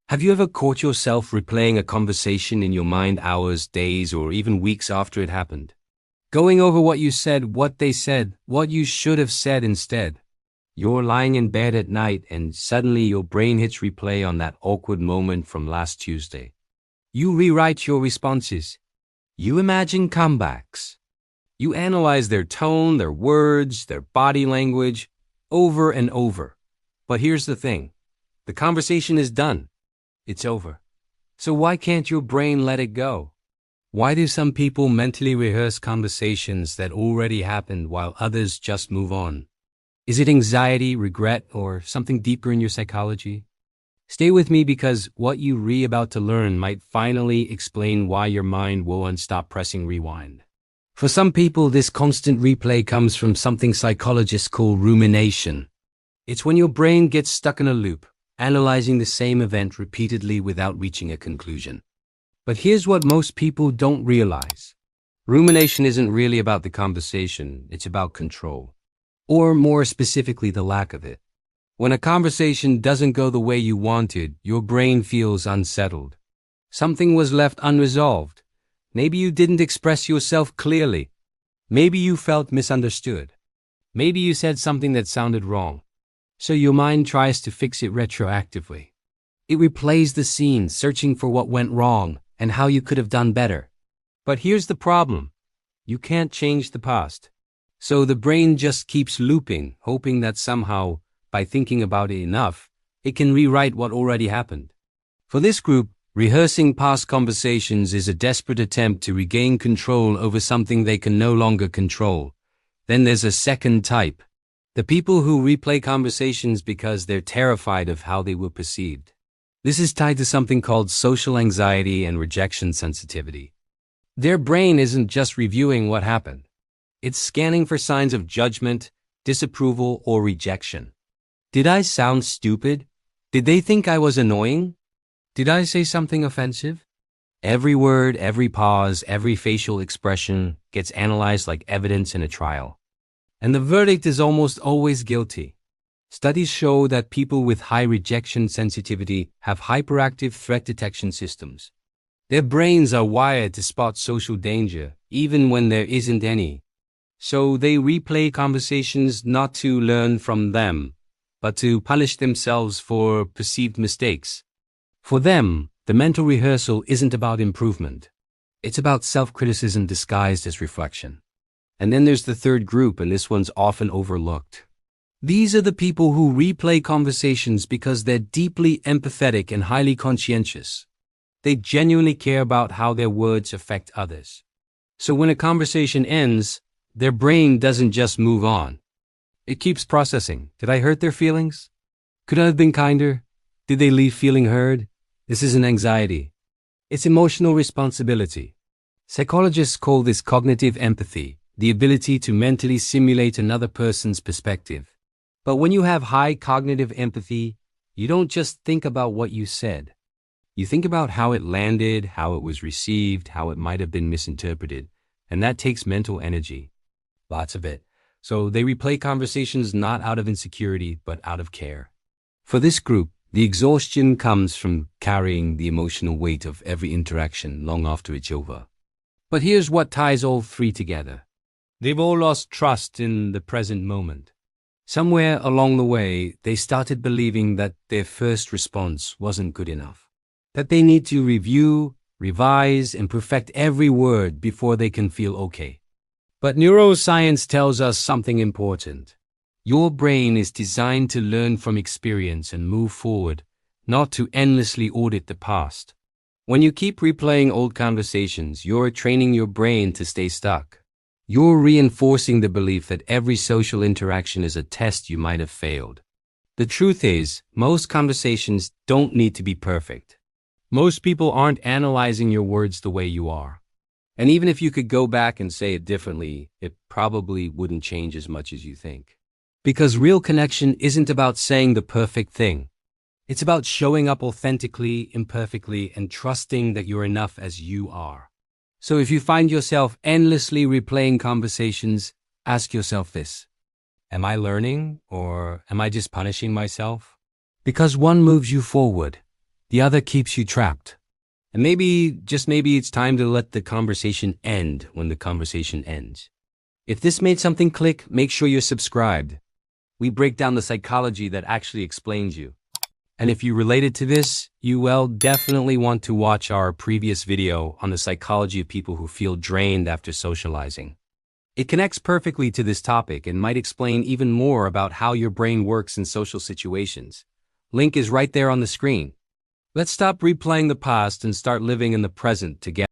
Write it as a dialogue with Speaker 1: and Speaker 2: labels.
Speaker 1: Have you ever caught yourself replaying a conversation in your mind hours, days, or even weeks after it happened? Going over what you said, what they said, what you should have said instead. You're lying in bed at night and suddenly your brain hits replay on that awkward moment from last Tuesday. You rewrite your responses. You imagine comebacks. You analyze their tone, their words, their body language, over and over. But here's the thing. The conversation is done. It's over. So why can't your brain let it go? Why do some people mentally rehearse conversations that already happened while others just move on? Is it anxiety, regret, or something deeper in your psychology? Stay with me because what you about to learn might finally explain why your mind won't stop pressing rewind. For some people, this constant replay comes from something psychologists call rumination. It's when your brain gets stuck in a loop, analyzing the same event repeatedly without reaching a conclusion. But here's what most people don't realize. Rumination isn't really about the conversation, it's about control. Or more specifically, the lack of it. When a conversation doesn't go the way you wanted, your brain feels unsettled. Something was left unresolved. Maybe you didn't express yourself clearly. Maybe you felt misunderstood. Maybe you said something that sounded wrong. So your mind tries to fix it retroactively. It replays the scene, searching for what went wrong and how you could have done better. But here's the problem. You can't change the past. So the brain just keeps looping, hoping that somehow, by thinking about it enough, it can rewrite what already happened. For this group, rehearsing past conversations is a desperate attempt to regain control over something they can no longer control. Then there's a second type. The people who replay conversations because they're terrified of how they were perceived. This is tied to something called social anxiety and rejection sensitivity. Their brain isn't just reviewing what happened. It's scanning for signs of judgment, disapproval, or rejection. Did I sound stupid? Did they think I was annoying? Did I say something offensive? Every word, every pause, every facial expression gets analyzed like evidence in a trial. And the verdict is almost always guilty. Studies show that people with high rejection sensitivity have hyperactive threat detection systems. Their brains are wired to spot social danger, even when there isn't any. So they replay conversations not to learn from them, but to punish themselves for perceived mistakes. For them, the mental rehearsal isn't about improvement. It's about self-criticism disguised as reflection. And then there's the third group, and this one's often overlooked. These are the people who replay conversations because they're deeply empathetic and highly conscientious. They genuinely care about how their words affect others. So when a conversation ends, their brain doesn't just move on. It keeps processing. Did I hurt their feelings? Could I have been kinder? Did they leave feeling heard? This isn't anxiety. It's emotional responsibility. Psychologists call this cognitive empathy, the ability to mentally simulate another person's perspective. But when you have high cognitive empathy, you don't just think about what you said. You think about how it landed, how it was received, how it might have been misinterpreted. And that takes mental energy. Lots of it. So they replay conversations not out of insecurity, but out of care. For this group, the exhaustion comes from carrying the emotional weight of every interaction long after it's over. But here's what ties all three together. They've all lost trust in the present moment. Somewhere along the way, they started believing that their first response wasn't good enough. That they need to review, revise, and perfect every word before they can feel okay. But neuroscience tells us something important. Your brain is designed to learn from experience and move forward, not to endlessly audit the past. When you keep replaying old conversations, you're training your brain to stay stuck. You're reinforcing the belief that every social interaction is a test you might have failed. The truth is, most conversations don't need to be perfect. Most people aren't analyzing your words the way you are. And even if you could go back and say it differently, it probably wouldn't change as much as you think. Because real connection isn't about saying the perfect thing. It's about showing up authentically, imperfectly, and trusting that you're enough as you are. So if you find yourself endlessly replaying conversations, ask yourself this. Am I learning, or am I just punishing myself? Because one moves you forward, The other keeps you trapped. And maybe, just maybe, it's time to let the conversation end when the conversation ends. If this made something click, make sure you're subscribed. We break down the psychology that actually explains you. And if you related to this, you will definitely want to watch our previous video on the psychology of people who feel drained after socializing. It connects perfectly to this topic and might explain even more about how your brain works in social situations. Link is right there on the screen. Let's stop replaying the past and start living in the present together.